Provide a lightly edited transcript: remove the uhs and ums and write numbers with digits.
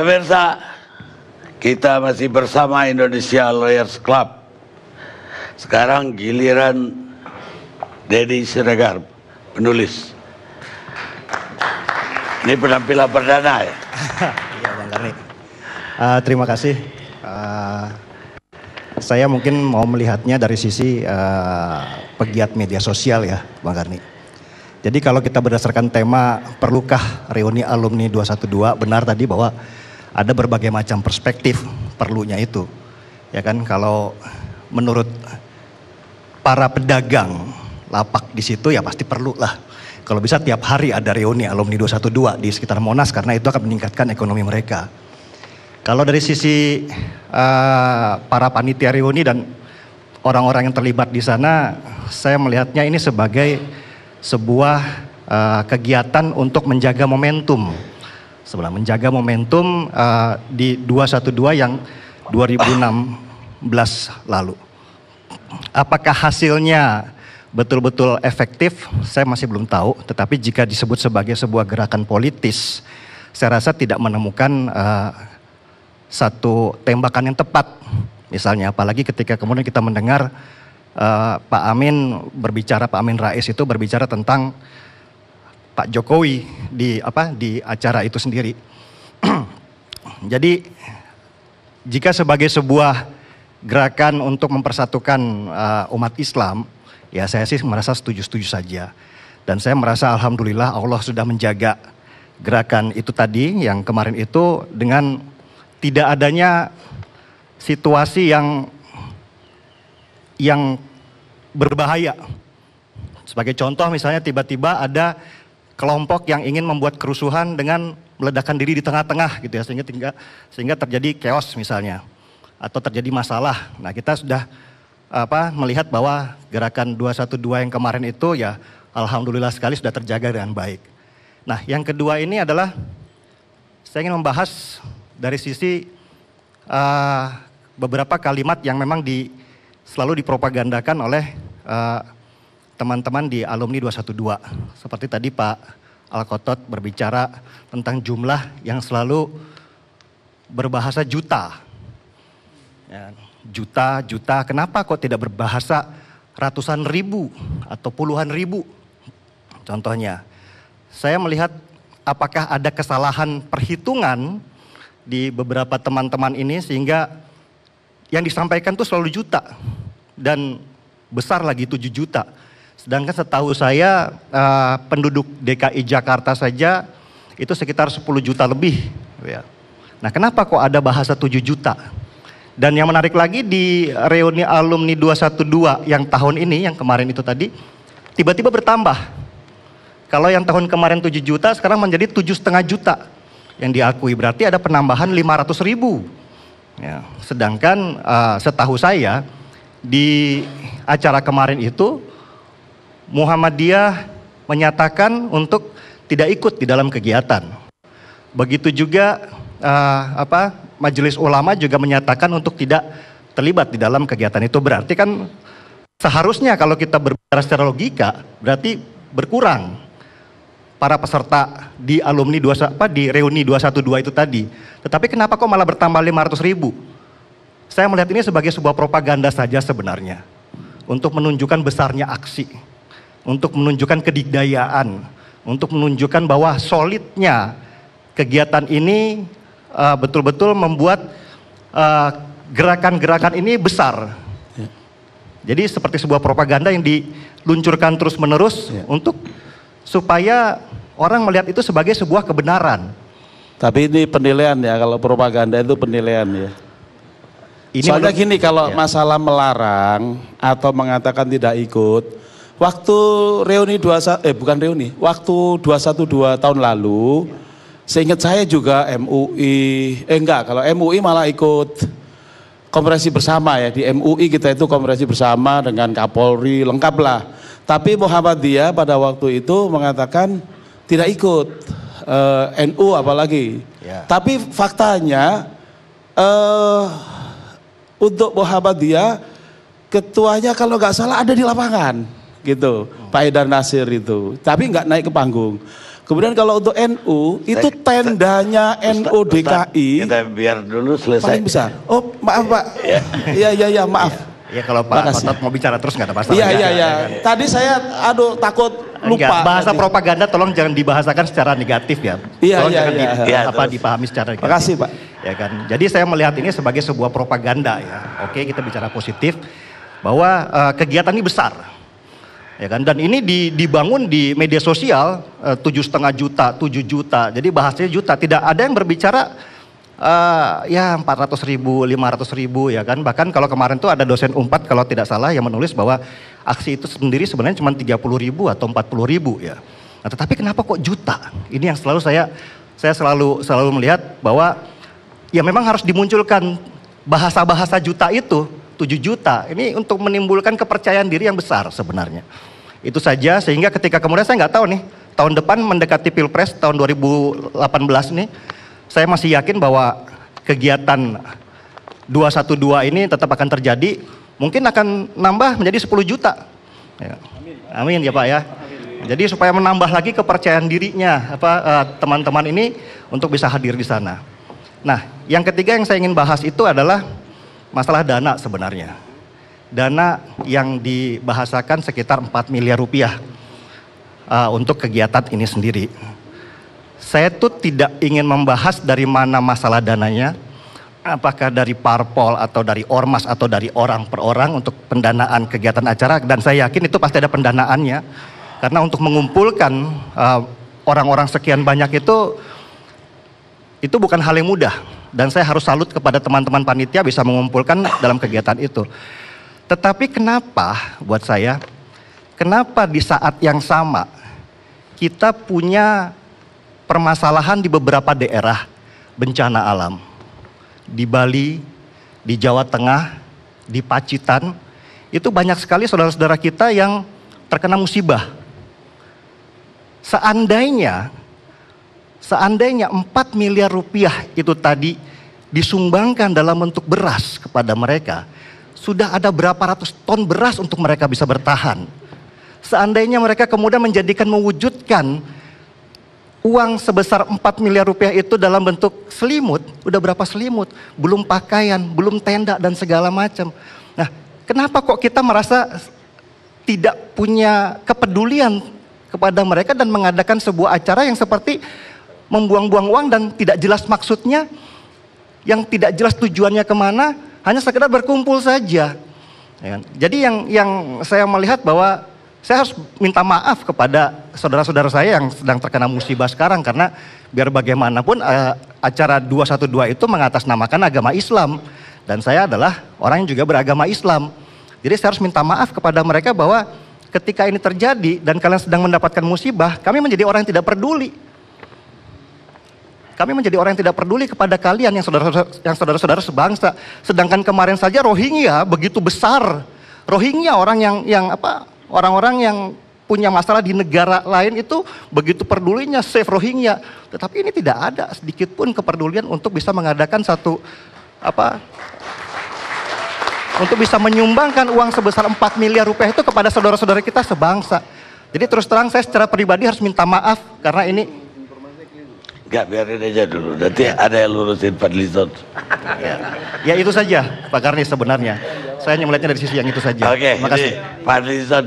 Pemirsa, kita masih bersama Indonesia Lawyers Club. Sekarang giliran Deddy Siregar, penulis. Ini penampilan perdana ya? Iya Bang Karni. Terima kasih. Saya mungkin mau melihatnya dari sisi pegiat media sosial ya Bang Karni. Jadi kalau kita berdasarkan tema perlukah reuni alumni 212, benar tadi bahwa ada berbagai macam perspektif perlunya itu. Ya kan, kalau menurut para pedagang lapak di situ ya pasti perlu lah. Kalau bisa tiap hari ada reuni alumni 212 di sekitar Monas karena itu akan meningkatkan ekonomi mereka. Kalau dari sisi para panitia reuni dan orang-orang yang terlibat di sana, saya melihatnya ini sebagai sebuah kegiatan untuk menjaga momentum. Sebelah menjaga momentum di 212 yang 2016 lalu. Apakah hasilnya betul-betul efektif? Saya masih belum tahu. Tetapi jika disebut sebagai sebuah gerakan politis, saya rasa tidak menemukan satu tembakan yang tepat. Misalnya, apalagi ketika kemudian kita mendengar Pak Amin Rais itu berbicara tentang Pak Jokowi di acara itu sendiri. Jadi jika sebagai sebuah gerakan untuk mempersatukan umat Islam, ya saya sih merasa setuju-setuju saja. Dan saya merasa alhamdulillah Allah sudah menjaga gerakan itu tadi yang kemarin itu dengan tidak adanya situasi yang berbahaya. Sebagai contoh misalnya tiba-tiba ada kelompok yang ingin membuat kerusuhan dengan meledakkan diri di tengah-tengah gitu ya, sehingga terjadi chaos misalnya atau terjadi masalah. Nah, kita sudah melihat bahwa gerakan 212 yang kemarin itu ya alhamdulillah sekali sudah terjaga dengan baik. Nah, yang kedua ini adalah saya ingin membahas dari sisi beberapa kalimat yang memang selalu dipropagandakan oleh teman-teman di alumni 212. Seperti tadi Pak Al-Kotot berbicara tentang jumlah yang selalu berbahasa juta. Ya, juta, kenapa kok tidak berbahasa ratusan ribu atau puluhan ribu? Contohnya, saya melihat apakah ada kesalahan perhitungan di beberapa teman-teman ini sehingga yang disampaikan tuh selalu juta dan besar lagi 7 juta. Sedangkan setahu saya penduduk DKI Jakarta saja itu sekitar 10 juta lebih. Ya. Nah, kenapa kok ada bahasa 7 juta? Dan yang menarik lagi di reuni alumni 212 yang tahun ini, yang kemarin itu tadi, tiba-tiba bertambah. Kalau yang tahun kemarin 7 juta, sekarang menjadi 7,5 juta. Yang diakui berarti ada penambahan 500 ribu. Ya, sedangkan setahu saya di acara kemarin itu Muhammadiyah menyatakan untuk tidak ikut di dalam kegiatan. Begitu juga Majelis Ulama juga menyatakan untuk tidak terlibat di dalam kegiatan itu. Berarti kan seharusnya kalau kita berbicara secara logika berarti berkurang para peserta di alumni di reuni 212 itu tadi. Tetapi kenapa kok malah bertambah 500 ribu? Saya melihat ini sebagai sebuah propaganda saja sebenarnya. Untuk menunjukkan besarnya aksi. Untuk menunjukkan kedikdayaan. Untuk menunjukkan bahwa solidnya kegiatan ini betul-betul membuat gerakan-gerakan ini besar. Ya. Jadi seperti sebuah propaganda yang diluncurkan terus-menerus untuk supaya orang melihat itu sebagai sebuah kebenaran. Tapi ini penilaian ya, kalau propaganda itu penilaian ya. Soalnya gini, kalau masalah melarang atau mengatakan tidak ikut, waktu waktu 212 tahun lalu, seingat saya juga MUI, kalau MUI malah ikut konferensi bersama ya, di MUI kita itu konferensi bersama dengan Kapolri, lengkap lah. Tapi Muhammadiyah pada waktu itu mengatakan tidak ikut, NU apalagi. Ya. Tapi faktanya untuk Muhammadiyah ketuanya kalau nggak salah ada di lapangan gitu, Pak Haidar Nasir itu. Tapi nggak naik ke panggung. Kemudian kalau untuk NU itu tendanya NU DKI Kita biar dulu selesai. paling besar. Oh maaf Pak. Iya maaf. Ya kalau Pak Makasih. Kotot mau bicara terus nggak ada masalah. Iya. Tadi saya takut lupa. Enggak, bahasa tadi. propaganda tolong jangan dibahasakan secara negatif ya. Iya, Tolong iya, jangan iya. Iya, terus. dipahami secara negatif. Makasih Pak. Ya kan. Jadi saya melihat ini sebagai sebuah propaganda ya. Oke, kita bicara positif bahwa kegiatan ini besar. Ya kan, dan ini dibangun di media sosial 7,5 juta, 7 juta. Jadi bahasanya juta, tidak ada yang berbicara ya 400.000, 500.000 ya kan. Bahkan kalau kemarin tuh ada dosen Unpad kalau tidak salah yang menulis bahwa aksi itu sendiri sebenarnya cuma 30.000 atau 40.000 ya. Nah, tetapi kenapa kok juta? Ini yang selalu saya selalu melihat bahwa ya memang harus dimunculkan bahasa-bahasa juta itu, 7 juta. Ini untuk menimbulkan kepercayaan diri yang besar sebenarnya. Itu saja, sehingga ketika kemudian saya nggak tahu nih, tahun depan mendekati Pilpres tahun 2018 nih, saya masih yakin bahwa kegiatan 212 ini tetap akan terjadi, mungkin akan nambah menjadi 10 juta. Ya. Amin ya Pak ya. Jadi supaya menambah lagi kepercayaan dirinya teman-teman ini untuk bisa hadir di sana. Nah, yang ketiga yang saya ingin bahas itu adalah masalah dana sebenarnya. Dana yang dibahasakan sekitar 4 miliar rupiah untuk kegiatan ini sendiri. Saya tuh tidak ingin membahas dari mana masalah dananya, apakah dari parpol atau dari ormas atau dari orang per orang untuk pendanaan kegiatan acara, dan saya yakin itu pasti ada pendanaannya, karena untuk mengumpulkan orang-orang sekian banyak itu bukan hal yang mudah, dan saya harus salut kepada teman-teman panitia bisa mengumpulkan dalam kegiatan itu. Tetapi kenapa buat saya, kenapa di saat yang sama kita punya permasalahan di beberapa daerah bencana alam. Di Bali, di Jawa Tengah, di Pacitan, itu banyak sekali saudara-saudara kita yang terkena musibah. Seandainya 4 miliar rupiah itu tadi disumbangkan dalam bentuk beras kepada mereka, sudah ada berapa ratus ton beras untuk mereka bisa bertahan. Seandainya mereka kemudian mewujudkan uang sebesar 4 miliar rupiah itu dalam bentuk selimut, udah berapa selimut, belum pakaian, belum tenda dan segala macam. Nah, kenapa kok kita merasa tidak punya kepedulian kepada mereka dan mengadakan sebuah acara yang seperti membuang-buang uang dan tidak jelas maksudnya, yang tidak jelas tujuannya kemana, hanya sekedar berkumpul saja. Jadi yang saya melihat bahwa saya harus minta maaf kepada saudara-saudara saya yang sedang terkena musibah sekarang, karena biar bagaimanapun acara 212 itu mengatasnamakan agama Islam, dan saya adalah orang yang juga beragama Islam. Jadi saya harus minta maaf kepada mereka bahwa ketika ini terjadi dan kalian sedang mendapatkan musibah, kami menjadi orang yang tidak peduli. Kami menjadi orang yang tidak peduli kepada kalian yang saudara-saudara sebangsa. Sedangkan kemarin saja Rohingya begitu besar. Rohingya orang-orang yang punya masalah di negara lain itu begitu pedulinya save Rohingya. Tetapi ini tidak ada sedikit pun kepedulian untuk bisa mengadakan untuk bisa menyumbangkan uang sebesar 4 miliar rupiah itu kepada saudara-saudara kita sebangsa. Jadi terus terang saya secara pribadi harus minta maaf karena ini. Enggak, biarin aja dulu. Nanti ada yang lurusin Fadlizon. Ya itu saja Pak Karni sebenarnya. Saya hanya melihatnya dari sisi yang itu saja. Oke, Terima kasih. Fadlizon.